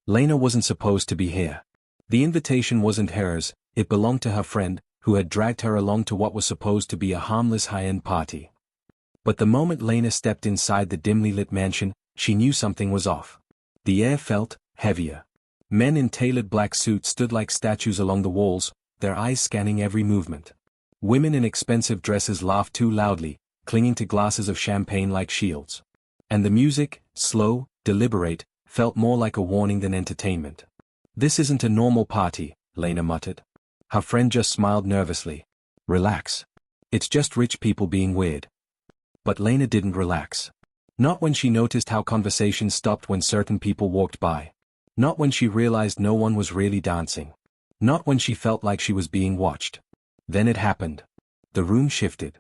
Lena wasn't supposed to be here. The invitation wasn't hers, it belonged to her friend, who had dragged her along to what was supposed to be a harmless high-end party. But the moment Lena stepped inside the dimly lit mansion, she knew something was off. The air felt heavier. Men in tailored black suits stood like statues along the walls, their eyes scanning every movement. Women in expensive dresses laughed too loudly, clinging to glasses of champagne like shields. And the music, slow, deliberate, felt more like a warning than entertainment. "This isn't a normal party," Lena muttered. Her friend just smiled nervously. "Relax. It's just rich people being weird." But Lena didn't relax. Not when she noticed how conversations stopped when certain people walked by. Not when she realized no one was really dancing. Not when she felt like she was being watched. Then it happened. The room shifted.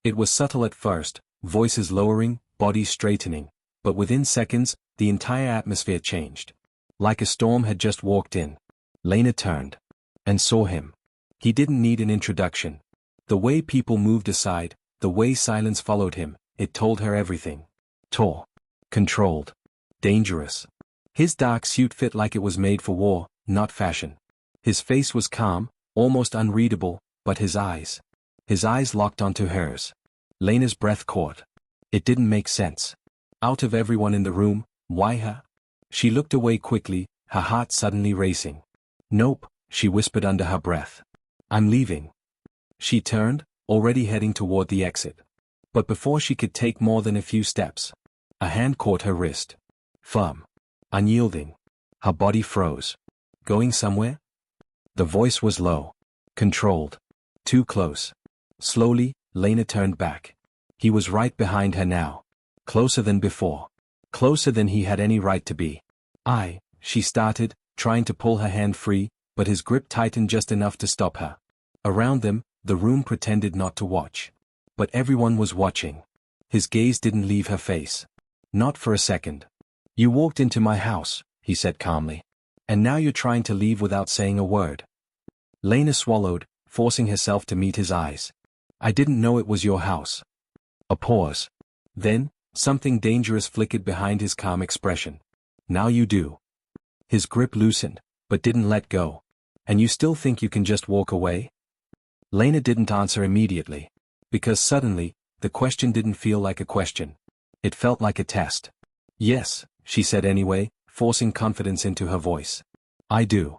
It was subtle at first, voices lowering, bodies straightening, but within seconds, the entire atmosphere changed. Like a storm had just walked in. Lena turned. And saw him. He didn't need an introduction. The way people moved aside, the way silence followed him, it told her everything. Tall. Controlled. Dangerous. His dark suit fit like it was made for war, not fashion. His face was calm, almost unreadable, but his eyes locked onto hers. Lena's breath caught. It didn't make sense. Out of everyone in the room, why her? She looked away quickly, her heart suddenly racing. "Nope," she whispered under her breath. "I'm leaving." She turned, already heading toward the exit. But before she could take more than a few steps, a hand caught her wrist. Firm. Unyielding. Her body froze. "Going somewhere?" The voice was low. Controlled. Too close. Slowly, Lena turned back. He was right behind her now. Closer than before. Closer than he had any right to be. She started, trying to pull her hand free, but his grip tightened just enough to stop her. Around them, the room pretended not to watch. But everyone was watching. His gaze didn't leave her face. Not for a second. "You walked into my house," he said calmly. "And now you're trying to leave without saying a word." Lena swallowed, forcing herself to meet his eyes. "I didn't know it was your house." A pause. Then, something dangerous flickered behind his calm expression. "Now you do." His grip loosened, but didn't let go. "And you still think you can just walk away?" Lena didn't answer immediately. Because suddenly, the question didn't feel like a question. It felt like a test. "Yes," she said anyway, forcing confidence into her voice. "I do."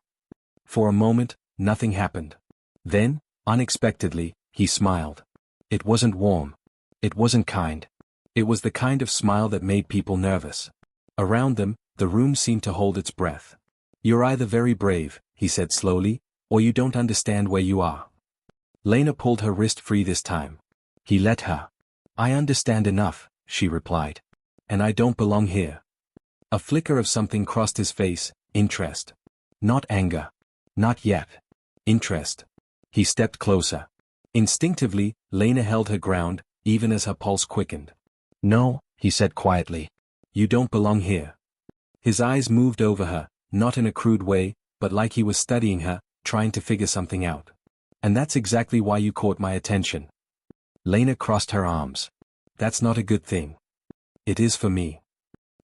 For a moment, nothing happened. Then, unexpectedly, he smiled. It wasn't warm. It wasn't kind. It was the kind of smile that made people nervous. Around them, the room seemed to hold its breath. "You're either very brave," he said slowly, "or you don't understand where you are." Lena pulled her wrist free this time. He let her. "I understand enough," she replied. "And I don't belong here." A flicker of something crossed his face, interest. Not anger. Not yet. Interest. He stepped closer. Instinctively, Lena held her ground, even as her pulse quickened. "No," he said quietly. "You don't belong here." His eyes moved over her, not in a crude way, but like he was studying her, trying to figure something out. "And that's exactly why you caught my attention." Lena crossed her arms. "That's not a good thing." "It is for me."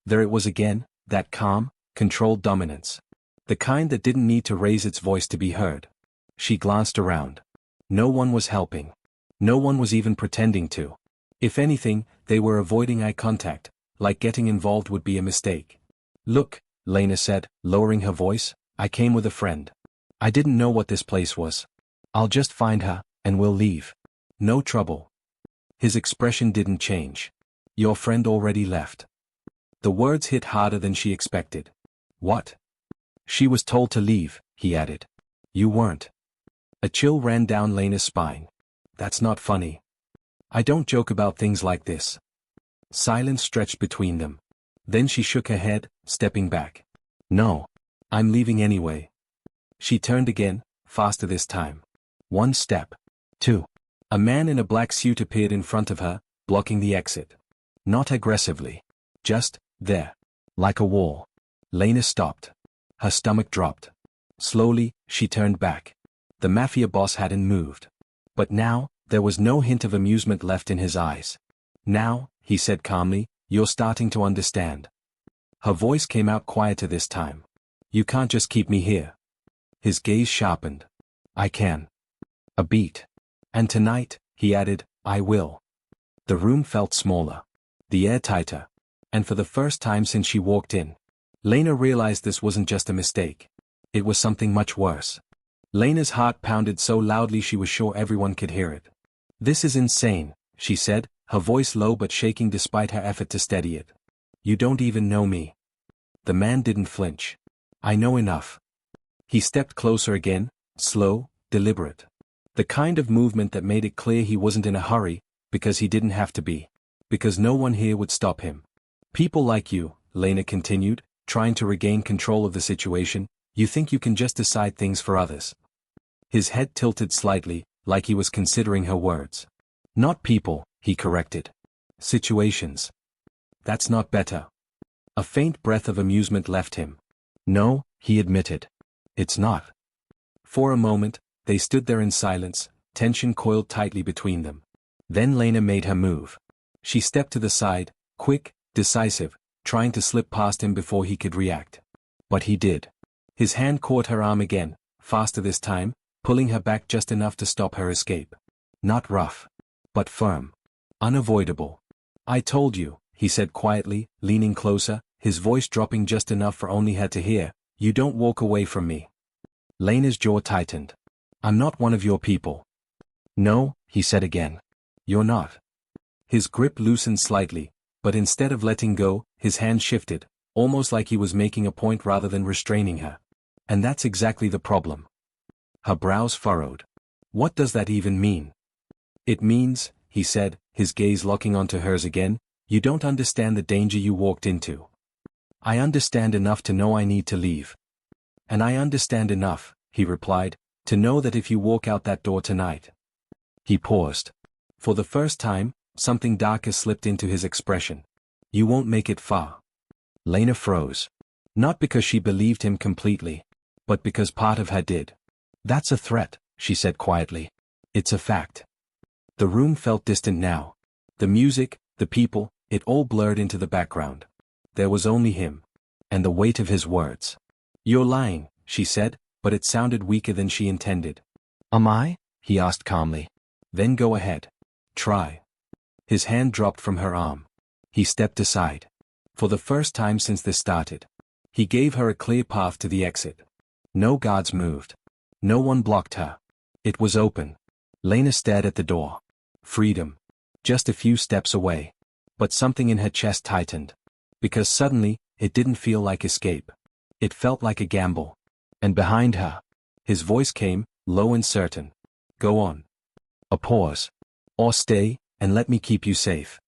There it was again, that calm, controlled dominance. The kind that didn't need to raise its voice to be heard. She glanced around. No one was helping. No one was even pretending to. If anything, they were avoiding eye contact, like getting involved would be a mistake. "Look," Lena said, lowering her voice, "I came with a friend. I didn't know what this place was. I'll just find her, and we'll leave. No trouble." His expression didn't change. "Your friend already left." The words hit harder than she expected. "What?" "She was told to leave," he added. "You weren't." A chill ran down Lena's spine. "That's not funny. I don't joke about things like this." Silence stretched between them. Then she shook her head, stepping back. "No. I'm leaving anyway." She turned again, faster this time. One step. Two. A man in a black suit appeared in front of her, blocking the exit. Not aggressively. Just, there. Like a wall. Lena stopped. Her stomach dropped. Slowly, she turned back. The Mafia boss hadn't moved. But now, there was no hint of amusement left in his eyes. "Now," he said calmly, "you're starting to understand." Her voice came out quieter this time. You can't just keep me here. His gaze sharpened. I can. A beat. And tonight, he added, I will. The room felt smaller. The air tighter. And for the first time since she walked in, Lena realized this wasn't just a mistake. It was something much worse. Lena's heart pounded so loudly she was sure everyone could hear it. This is insane, she said, her voice low but shaking despite her effort to steady it. You don't even know me. The man didn't flinch. I know enough. He stepped closer again, slow, deliberate. The kind of movement that made it clear he wasn't in a hurry, because he didn't have to be. Because no one here would stop him. People like you, Lena continued, trying to regain control of the situation, you think you can just decide things for others. His head tilted slightly, like he was considering her words. Not people, he corrected. Situations. That's not better. A faint breath of amusement left him. No, he admitted. It's not. For a moment, they stood there in silence, tension coiled tightly between them. Then Lena made her move. She stepped to the side, quick, decisive, trying to slip past him before he could react. But he did. His hand caught her arm again, faster this time, pulling her back just enough to stop her escape. Not rough. But firm. Unavoidable. I told you, he said quietly, leaning closer, his voice dropping just enough for only her to hear, you don't walk away from me. Lena's jaw tightened. I'm not one of your people. No, he said again. You're not. His grip loosened slightly, but instead of letting go, his hand shifted, almost like he was making a point rather than restraining her. And that's exactly the problem. Her brows furrowed. What does that even mean? It means, he said, his gaze locking onto hers again, you don't understand the danger you walked into. I understand enough to know I need to leave. And I understand enough, he replied, to know that if you walk out that door tonight. He paused. For the first time, something darker slipped into his expression. You won't make it far. Lena froze. Not because she believed him completely, but because part of her did. That's a threat, she said quietly. It's a fact. The room felt distant now. The music, the people, it all blurred into the background. There was only him. And the weight of his words. You're lying, she said, but it sounded weaker than she intended. Am I? He asked calmly. Then go ahead. Try. His hand dropped from her arm. He stepped aside. For the first time since this started. He gave her a clear path to the exit. No guards moved. No one blocked her. It was open. Lena stared at the door. Freedom. Just a few steps away. But something in her chest tightened. Because suddenly, it didn't feel like escape. It felt like a gamble. And behind her, his voice came, low and certain. Go on. A pause. Or stay, and let me keep you safe.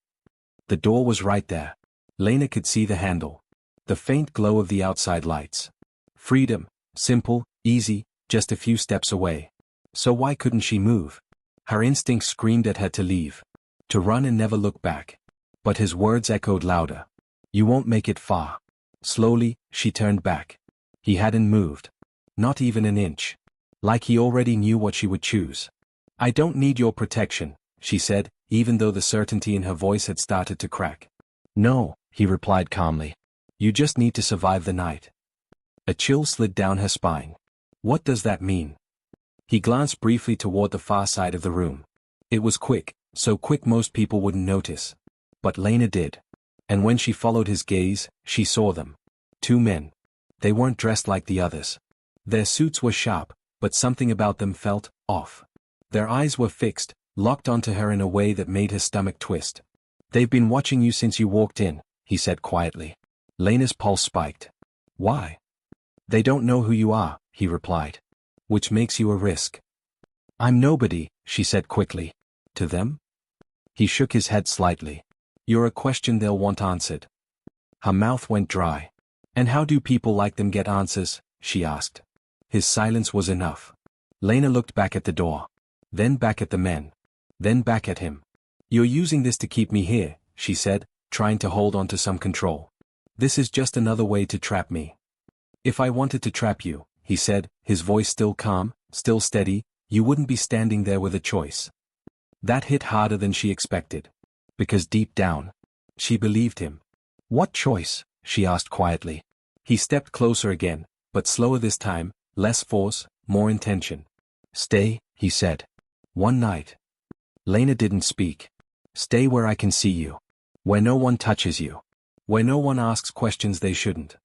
The door was right there. Lena could see the handle. The faint glow of the outside lights. Freedom. Simple, easy, just a few steps away. So why couldn't she move? Her instinct screamed at her to leave. To run and never look back. But his words echoed louder. You won't make it far. Slowly, she turned back. He hadn't moved. Not even an inch. Like he already knew what she would choose. I don't need your protection, she said, even though the certainty in her voice had started to crack. No, he replied calmly. You just need to survive the night. A chill slid down her spine. What does that mean? He glanced briefly toward the far side of the room. It was quick, so quick most people wouldn't notice. But Lena did. And when she followed his gaze, she saw them. Two men. They weren't dressed like the others. Their suits were sharp, but something about them felt off. Their eyes were fixed, locked onto her in a way that made her stomach twist. They've been watching you since you walked in, he said quietly. Lena's pulse spiked. Why? They don't know who you are, he replied. Which makes you a risk. I'm nobody, she said quickly. To them? He shook his head slightly. You're a question they'll want answered. Her mouth went dry. And how do people like them get answers? She asked. His silence was enough. Lena looked back at the door. Then back at the men. Then back at him. You're using this to keep me here, she said, trying to hold on to some control. This is just another way to trap me. If I wanted to trap you, he said, his voice still calm, still steady, you wouldn't be standing there with a choice. That hit harder than she expected. Because deep down, she believed him. What choice? She asked quietly. He stepped closer again, but slower this time, less force, more intention. Stay, he said. One night. Lena didn't speak. Stay where I can see you. Where no one touches you. Where no one asks questions they shouldn't.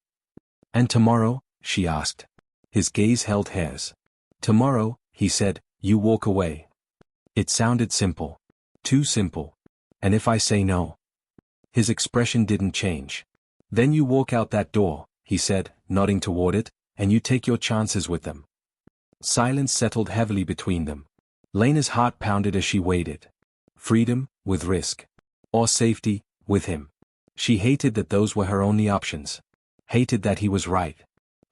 And tomorrow, she asked. His gaze held hers. Tomorrow, he said, you walk away. It sounded simple. Too simple. And if I say no? His expression didn't change. Then you walk out that door, he said, nodding toward it, and you take your chances with them. Silence settled heavily between them. Lena's heart pounded as she waited. Freedom, with risk. Or safety, with him. She hated that those were her only options. Hated that he was right.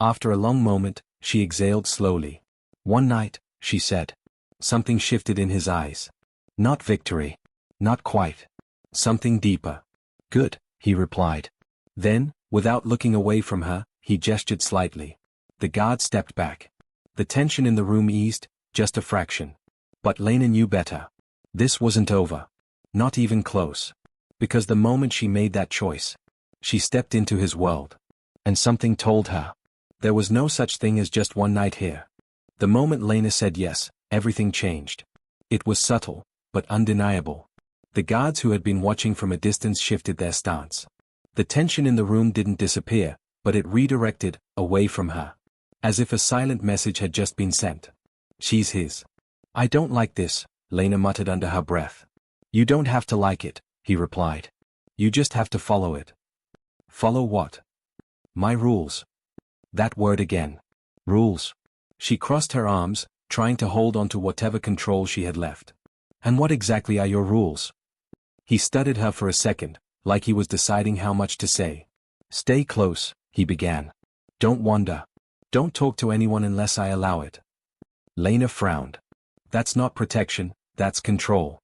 After a long moment, she exhaled slowly. One night, she said. Something shifted in his eyes. Not victory. Not quite. Something deeper. Good, he replied. Then, without looking away from her, he gestured slightly. The guard stepped back. The tension in the room eased, just a fraction. But Lena knew better. This wasn't over. Not even close. Because the moment she made that choice, she stepped into his world. And something told her. There was no such thing as just one night here. The moment Lena said yes, everything changed. It was subtle, but undeniable. The guards who had been watching from a distance shifted their stance. The tension in the room didn't disappear, but it redirected, away from her. As if a silent message had just been sent. She's his. I don't like this, Lena muttered under her breath. You don't have to like it, he replied. You just have to follow it. Follow what? My rules. That word again. Rules. She crossed her arms, trying to hold on to whatever control she had left. And what exactly are your rules? He studied her for a second, like he was deciding how much to say. Stay close, he began. Don't wander. Don't talk to anyone unless I allow it. Lena frowned. That's not protection, that's control.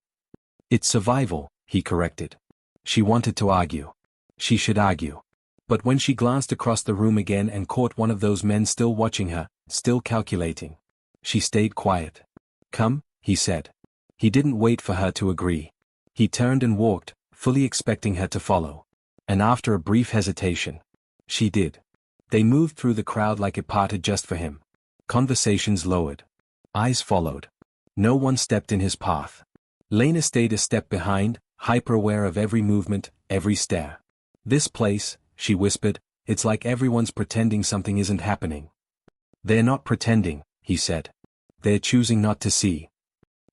It's survival, he corrected. She wanted to argue. She should argue. But when she glanced across the room again and caught one of those men still watching her, still calculating, she stayed quiet. Come, he said. He didn't wait for her to agree. He turned and walked, fully expecting her to follow. And after a brief hesitation, she did. They moved through the crowd like it parted just for him. Conversations lowered. Eyes followed. No one stepped in his path. Lena stayed a step behind, hyper-aware of every movement, every stare. This place, she whispered, it's like everyone's pretending something isn't happening. They're not pretending, he said. They're choosing not to see.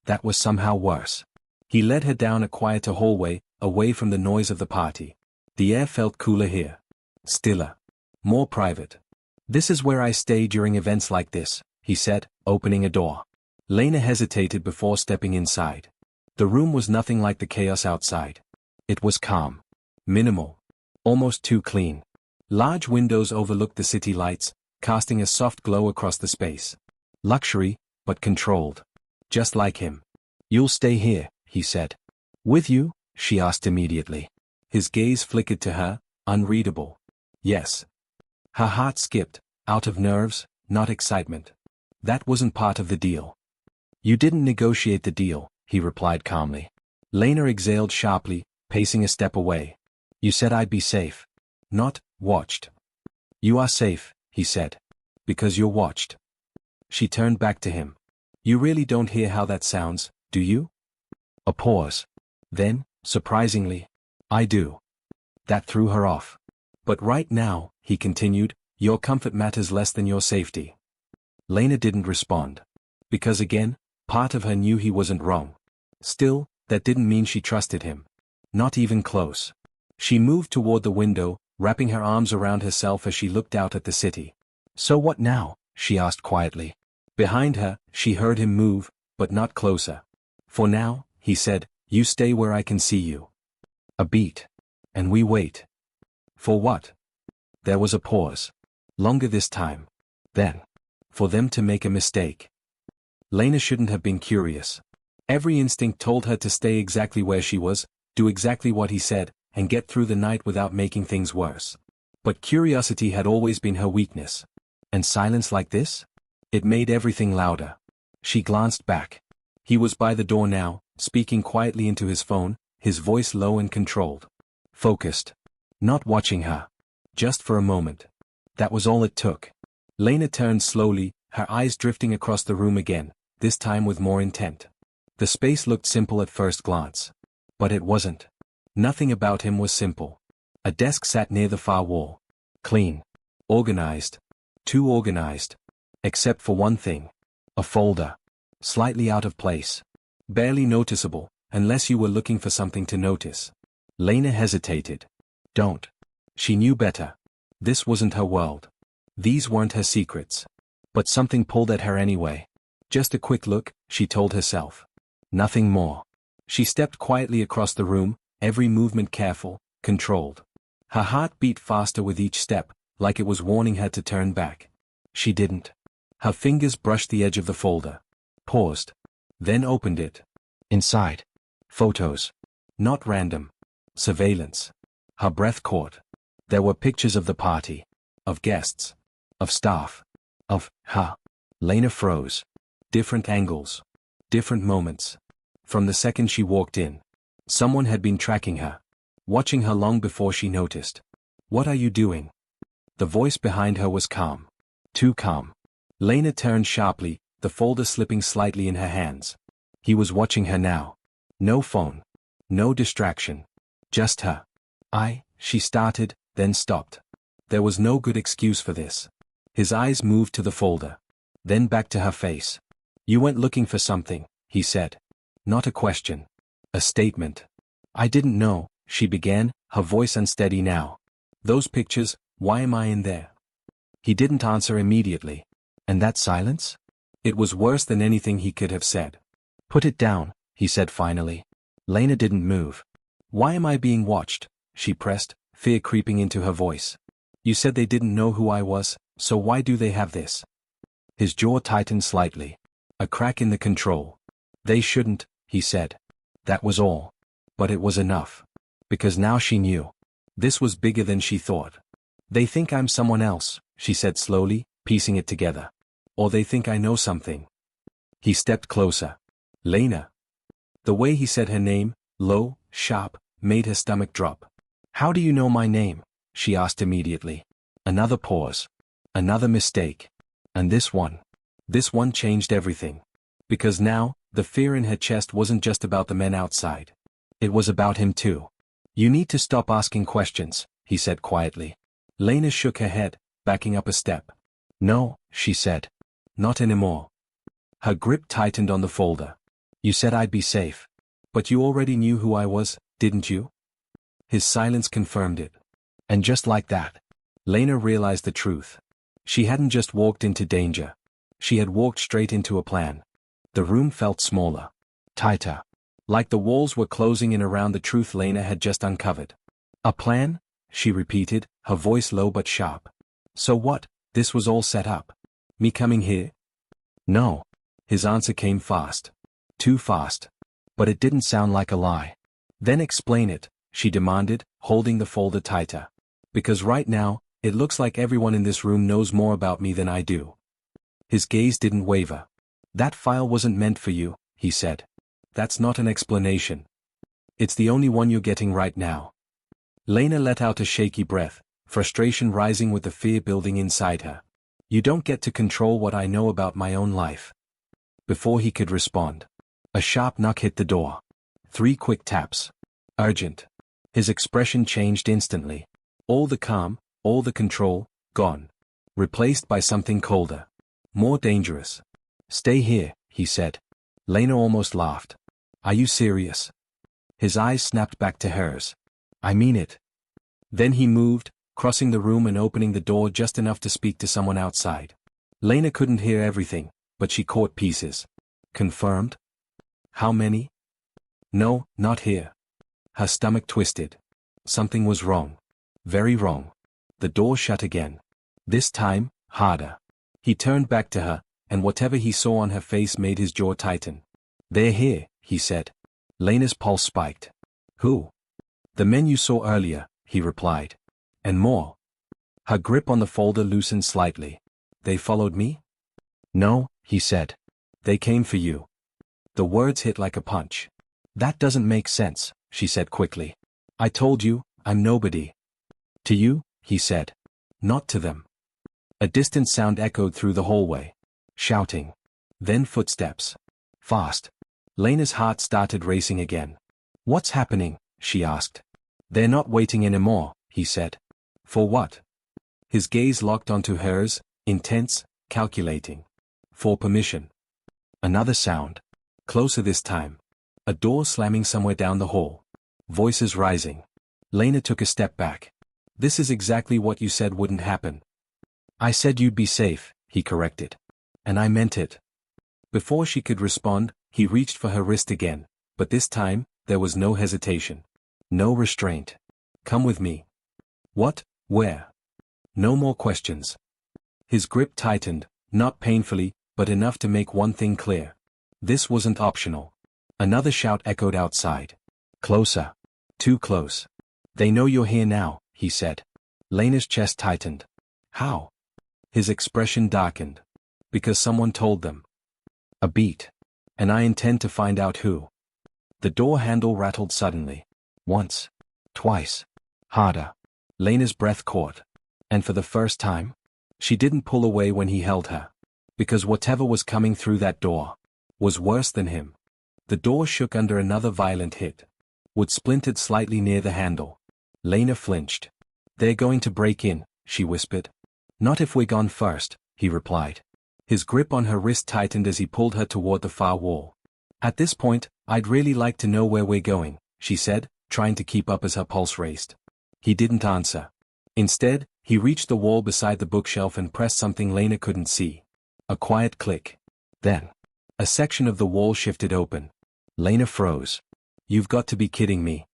That was somehow worse. He led her down a quieter hallway, away from the noise of the party. The air felt cooler here. Stiller. More private. This is where I stay during events like this, he said, opening a door. Lena hesitated before stepping inside. The room was nothing like the chaos outside. It was calm. Minimal. Almost too clean. Large windows overlooked the city lights, casting a soft glow across the space. Luxury, but controlled. Just like him. You'll stay here, he said. With you? She asked immediately. His gaze flickered to her, unreadable. Yes. Her heart skipped, out of nerves, not excitement. That wasn't part of the deal. You didn't negotiate the deal, he replied calmly. Lena exhaled sharply, pacing a step away. You said I'd be safe. Not, watched. You are safe, he said. Because you're watched. She turned back to him. You really don't hear how that sounds, do you? A pause. Then, surprisingly, I do. That threw her off. But right now, he continued, your comfort matters less than your safety. Lena didn't respond. Because again, part of her knew he wasn't wrong. Still, that didn't mean she trusted him. Not even close. She moved toward the window, wrapping her arms around herself as she looked out at the city. So what now? She asked quietly. Behind her, she heard him move, but not closer. For now, he said, you stay where I can see you. A beat. And we wait. For what? There was a pause. Longer this time. Then. For them to make a mistake. Lena shouldn't have been curious. Every instinct told her to stay exactly where she was, do exactly what he said, and get through the night without making things worse. But curiosity had always been her weakness. And silence like this? It made everything louder. She glanced back. He was by the door now, speaking quietly into his phone, his voice low and controlled. Focused. Not watching her. Just for a moment. That was all it took. Lena turned slowly, her eyes drifting across the room again, this time with more intent. The space looked simple at first glance. But it wasn't. Nothing about him was simple. A desk sat near the far wall. Clean. Organized. Too organized. Except for one thing. A folder. Slightly out of place. Barely noticeable, unless you were looking for something to notice. Lena hesitated. Don't. She knew better. This wasn't her world. These weren't her secrets. But something pulled at her anyway. Just a quick look, she told herself. Nothing more. She stepped quietly across the room, every movement careful, controlled. Her heart beat faster with each step, like it was warning her to turn back. She didn't. Her fingers brushed the edge of the folder. Paused. Then opened it. Inside. Photos. Not random. Surveillance. Her breath caught. There were pictures of the party. Of guests. Of staff. Of her. Lena froze. Different angles. Different moments. From the second she walked in. Someone had been tracking her. Watching her long before she noticed. What are you doing? The voice behind her was calm. Too calm. Lena turned sharply, the folder slipping slightly in her hands. He was watching her now. No phone. No distraction. Just her. She started, then stopped. There was no good excuse for this. His eyes moved to the folder. Then back to her face. You went looking for something, he said. Not a question. A statement. I didn't know, she began, her voice unsteady now. Those pictures, why am I in there? He didn't answer immediately. And that silence? It was worse than anything he could have said. Put it down, he said finally. Lena didn't move. Why am I being watched? She pressed, fear creeping into her voice. You said they didn't know who I was, so why do they have this? His jaw tightened slightly. A crack in the control. They shouldn't, he said. That was all. But it was enough. Because now she knew. This was bigger than she thought. They think I'm someone else, she said slowly, piecing it together. Or they think I know something. He stepped closer. Lena. The way he said her name, low, sharp, made her stomach drop. How do you know my name? She asked immediately. Another pause. Another mistake. And this one. This one changed everything. Because now, the fear in her chest wasn't just about the men outside. It was about him too. You need to stop asking questions, he said quietly. Lena shook her head, backing up a step. No, she said. Not anymore. Her grip tightened on the folder. You said I'd be safe. But you already knew who I was, didn't you? His silence confirmed it. And just like that, Lena realized the truth. She hadn't just walked into danger. She had walked straight into a plan. The room felt smaller. Tighter. Like the walls were closing in around the truth Lena had just uncovered. A plan? She repeated, her voice low but sharp. So what? This was all set up. Me coming here? No. His answer came fast. Too fast. But it didn't sound like a lie. Then explain it, she demanded, holding the folder tighter. Because right now, it looks like everyone in this room knows more about me than I do. His gaze didn't waver. That file wasn't meant for you, he said. That's not an explanation. It's the only one you're getting right now. Lena let out a shaky breath, frustration rising with the fear building inside her. You don't get to control what I know about my own life. Before he could respond, a sharp knock hit the door. 3 quick taps. Urgent. His expression changed instantly. All the calm, all the control, gone. Replaced by something colder. More dangerous. Stay here, he said. Lena almost laughed. Are you serious? His eyes snapped back to hers. I mean it. Then he moved, crossing the room and opening the door just enough to speak to someone outside. Lena couldn't hear everything, but she caught pieces. Confirmed? How many? No, not here. Her stomach twisted. Something was wrong. Very wrong. The door shut again. This time, harder. He turned back to her, and whatever he saw on her face made his jaw tighten. They're here, he said. Lena's pulse spiked. Who? The men you saw earlier, he replied. And more. Her grip on the folder loosened slightly. They followed me? No, he said. They came for you. The words hit like a punch. That doesn't make sense, she said quickly. I told you, I'm nobody. To you, he said. Not to them. A distant sound echoed through the hallway. Shouting. Then footsteps. Fast. Lena's heart started racing again. What's happening? She asked. They're not waiting anymore, he said. For what? His gaze locked onto hers, intense, calculating. For permission. Another sound. Closer this time. A door slamming somewhere down the hall. Voices rising. Lena took a step back. This is exactly what you said wouldn't happen. I said you'd be safe, he corrected. And I meant it. Before she could respond, he reached for her wrist again, but this time, there was no hesitation. No restraint. Come with me. What? Where? No more questions. His grip tightened, not painfully, but enough to make one thing clear. This wasn't optional. Another shout echoed outside. Closer. Too close. They know you're here now, he said. Lena's chest tightened. How? His expression darkened. Because someone told them. A beat. And I intend to find out who. The door handle rattled suddenly. Once. Twice. Harder. Lena's breath caught. And for the first time, she didn't pull away when he held her. Because whatever was coming through that door was worse than him. The door shook under another violent hit. Wood splintered slightly near the handle. Lena flinched. They're going to break in, she whispered. Not if we're gone first, he replied. His grip on her wrist tightened as he pulled her toward the far wall. At this point, I'd really like to know where we're going, she said, trying to keep up as her pulse raced. He didn't answer. Instead, he reached the wall beside the bookshelf and pressed something Lena couldn't see. A quiet click. Then, a section of the wall shifted open. Lena froze. You've got to be kidding me.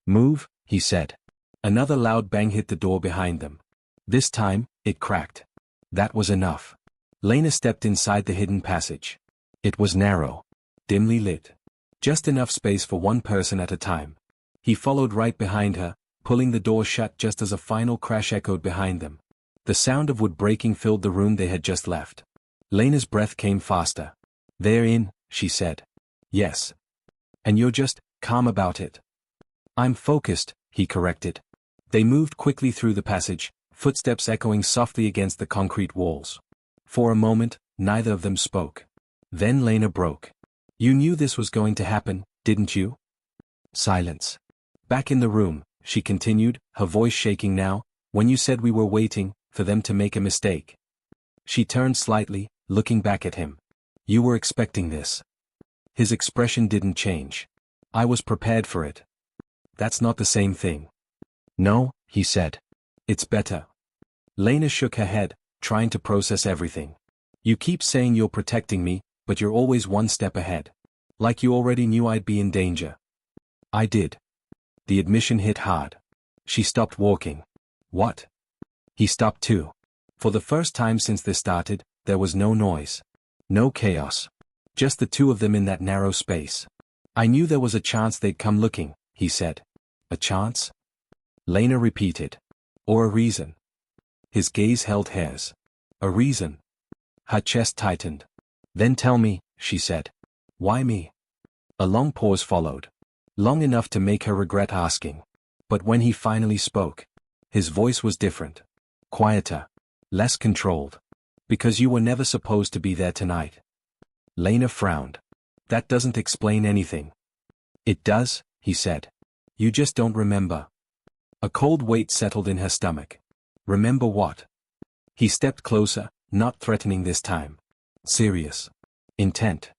Move, he said. Another loud bang hit the door behind them. This time, it cracked. That was enough. Lena stepped inside the hidden passage. It was narrow. Dimly lit. Just enough space for one person at a time. He followed right behind her, pulling the door shut just as a final crash echoed behind them. The sound of wood breaking filled the room they had just left. Lena's breath came faster. They're in, she said. Yes. And you're just calm about it. I'm focused, he corrected. They moved quickly through the passage, footsteps echoing softly against the concrete walls. For a moment, neither of them spoke. Then Lena broke. You knew this was going to happen, didn't you? Silence. Back in the room, she continued, her voice shaking now, when you said we were waiting for them to make a mistake. She turned slightly, looking back at him. You were expecting this. His expression didn't change. I was prepared for it. That's not the same thing. No, he said. It's better. Lena shook her head, trying to process everything. You keep saying you're protecting me, but you're always one step ahead. Like you already knew I'd be in danger. I did. The admission hit hard. She stopped walking. What? He stopped too. For the first time since this started, there was no noise. No chaos. Just the two of them in that narrow space. I knew there was a chance they'd come looking, he said. A chance? Lena repeated. Or a reason. His gaze held hers. A reason. Her chest tightened. Then tell me, she said. Why me? A long pause followed. Long enough to make her regret asking. But when he finally spoke, his voice was different. Quieter. Less controlled. Because you were never supposed to be there tonight. Lena frowned. That doesn't explain anything. It does, he said. You just don't remember. A cold weight settled in her stomach. Remember what? He stepped closer, not threatening this time. Serious. Intent.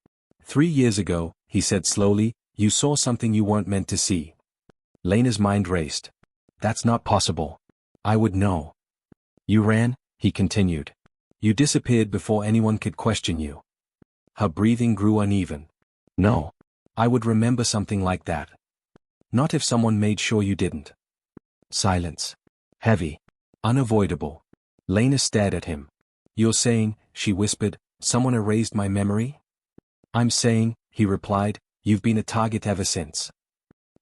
3 years ago, he said slowly, you saw something you weren't meant to see. Lena's mind raced. That's not possible. I would know. You ran, he continued. You disappeared before anyone could question you. Her breathing grew uneven. No. I would remember something like that. Not if someone made sure you didn't. Silence. Heavy. Unavoidable. Lena stared at him. You're saying, she whispered, someone erased my memory? I'm saying, he replied, you've been a target ever since.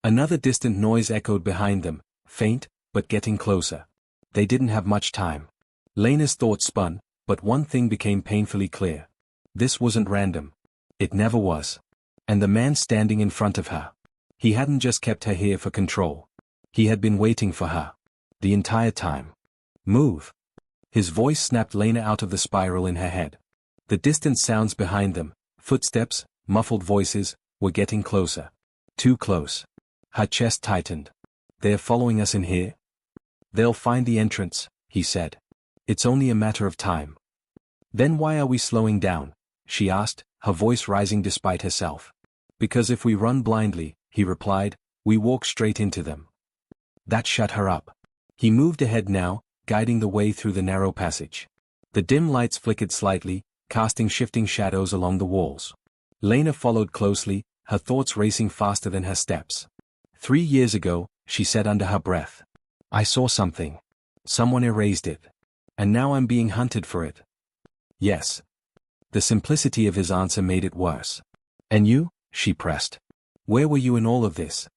Another distant noise echoed behind them, faint, but getting closer. They didn't have much time. Lena's thoughts spun, but one thing became painfully clear. This wasn't random. It never was. And the man standing in front of her. He hadn't just kept her here for control. He had been waiting for her. The entire time. Move. His voice snapped Lena out of the spiral in her head. The distant sounds behind them, footsteps, muffled voices, were getting closer. Too close. Her chest tightened. They're following us in here? They'll find the entrance, he said. It's only a matter of time. Then why are we slowing down? She asked, her voice rising despite herself. Because if we run blindly, he replied, we walk straight into them. That shut her up. He moved ahead now, guiding the way through the narrow passage. The dim lights flickered slightly, casting shifting shadows along the walls. Lena followed closely, her thoughts racing faster than her steps. 3 years ago, she said under her breath. I saw something. Someone erased it. And now I'm being hunted for it. Yes. The simplicity of his answer made it worse. And you? She pressed. Where were you in all of this?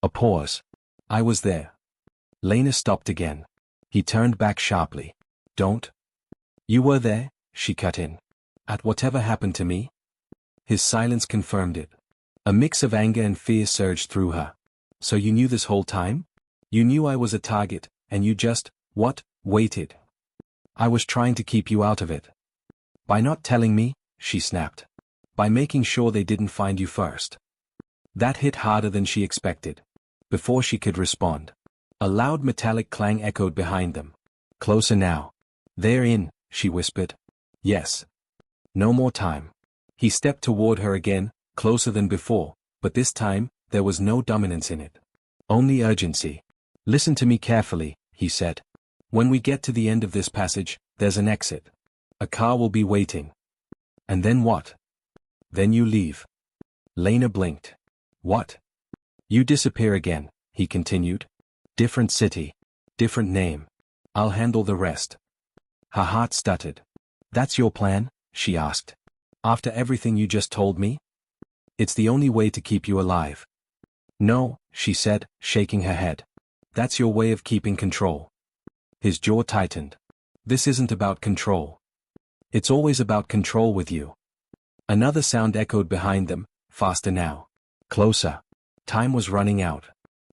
A pause. I was there. Lena stopped again. He turned back sharply. Don't. You were there? She cut in. At whatever happened to me? His silence confirmed it. A mix of anger and fear surged through her. So you knew this whole time? You knew I was a target, and you just, waited. I was trying to keep you out of it. By not telling me, she snapped. By making sure they didn't find you first. That hit harder than she expected. Before she could respond, a loud metallic clang echoed behind them. Closer now. They're in, she whispered. Yes. No more time. He stepped toward her again, closer than before, but this time, there was no dominance in it. Only urgency. Listen to me carefully, he said. When we get to the end of this passage, there's an exit. A car will be waiting. And then what? Then you leave. Lena blinked. What? You disappear again, he continued. Different city. Different name. I'll handle the rest. Her heart stuttered. That's your plan? She asked. After everything you just told me? It's the only way to keep you alive. No, she said, shaking her head. That's your way of keeping control. His jaw tightened. This isn't about control. It's always about control with you. Another sound echoed behind them, faster now. Closer. Time was running out.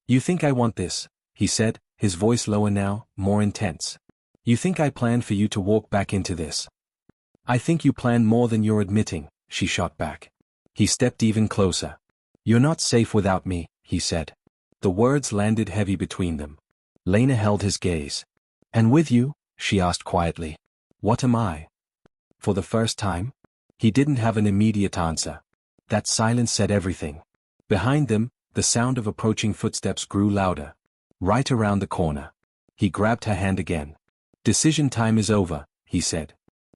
You think I want this, he said, his voice lower now, more intense. You think I planned for you to walk back into this? I think you planned more than you're admitting, she shot back. He stepped even closer. You're not safe without me, he said. The words landed heavy between them. Lena held his gaze. And with you? She asked quietly. What am I? For the first time? He didn't have an immediate answer. That silence said everything. Behind them, the sound of approaching footsteps grew louder. Right around the corner. He grabbed her hand again. Decision time is over, he said.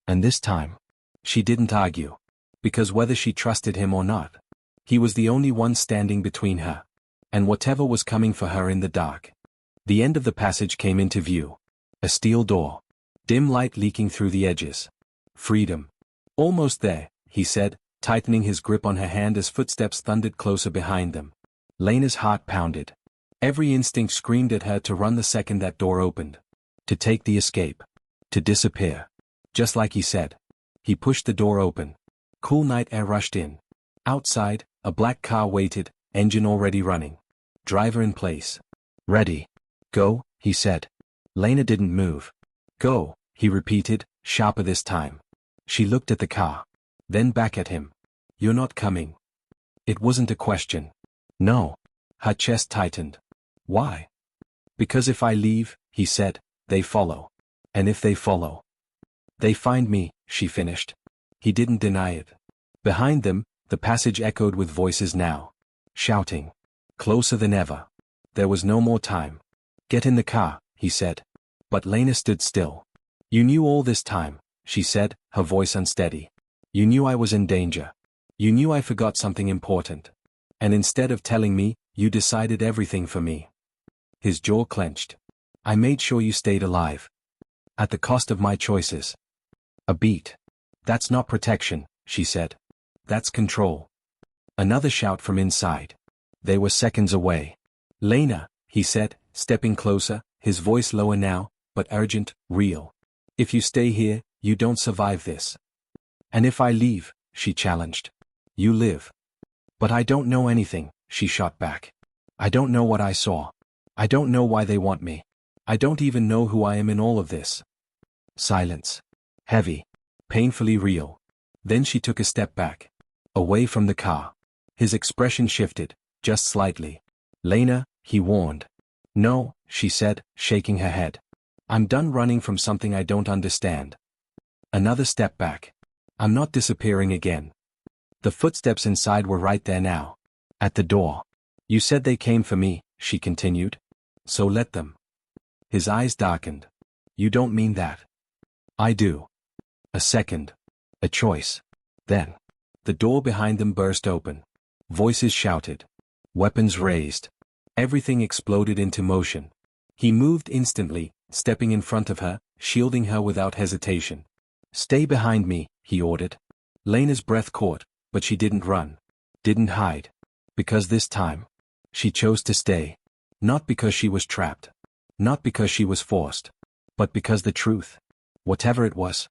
And this time? She didn't argue. Because whether she trusted him or not, he was the only one standing between her and whatever was coming for her in the dark. The end of the passage came into view. A steel door. Dim light leaking through the edges. Freedom. Almost there, he said, tightening his grip on her hand as footsteps thundered closer behind them. Lena's heart pounded. Every instinct screamed at her to run the second that door opened. To take the escape. To disappear. Just like he said. He pushed the door open. Cool night air rushed in. Outside, a black car waited, engine already running. Driver in place. Ready. Go, he said. Lena didn't move. Go, he repeated, sharper this time. She looked at the car. Then back at him. You're not coming. It wasn't a question. No. Her chest tightened. Why? Because if I leave, he said, they follow. And if they follow, they find me, she finished. He didn't deny it. Behind them, the passage echoed with voices now. Shouting. Closer than ever. There was no more time. Get in the car, he said. But Lena stood still. You knew all this time, she said, her voice unsteady. You knew I was in danger. You knew I forgot something important. And instead of telling me, you decided everything for me. His jaw clenched. I made sure you stayed alive. At the cost of my choices. A beat. That's not protection, she said. That's control. Another shout from inside. They were seconds away. Lena, he said, stepping closer, his voice lower now, but urgent, real. If you stay here, you don't survive this. And if I leave, she challenged. You live. But I don't know anything, she shot back. I don't know what I saw. I don't know why they want me. I don't even know who I am in all of this. Silence. Heavy. Painfully real. Then she took a step back. Away from the car. His expression shifted, just slightly. Lena, he warned. No, she said, shaking her head. I'm done running from something I don't understand. Another step back. I'm not disappearing again. The footsteps inside were right there now. At the door. You said they came for me, she continued. So let them. His eyes darkened. You don't mean that. I do. A second. A choice. Then. The door behind them burst open. Voices shouted. Weapons raised. Everything exploded into motion. He moved instantly, stepping in front of her, shielding her without hesitation. Stay behind me, he ordered. Lena's breath caught, but she didn't run. Didn't hide. Because this time. She chose to stay. Not because she was trapped. Not because she was forced. But because the truth, whatever it was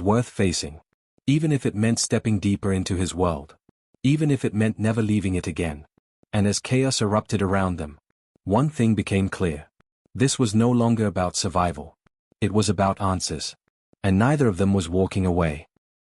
worth facing. Even if it meant stepping deeper into his world. Even if it meant never leaving it again. And as chaos erupted around them, one thing became clear. This was no longer about survival. It was about answers. And neither of them was walking away.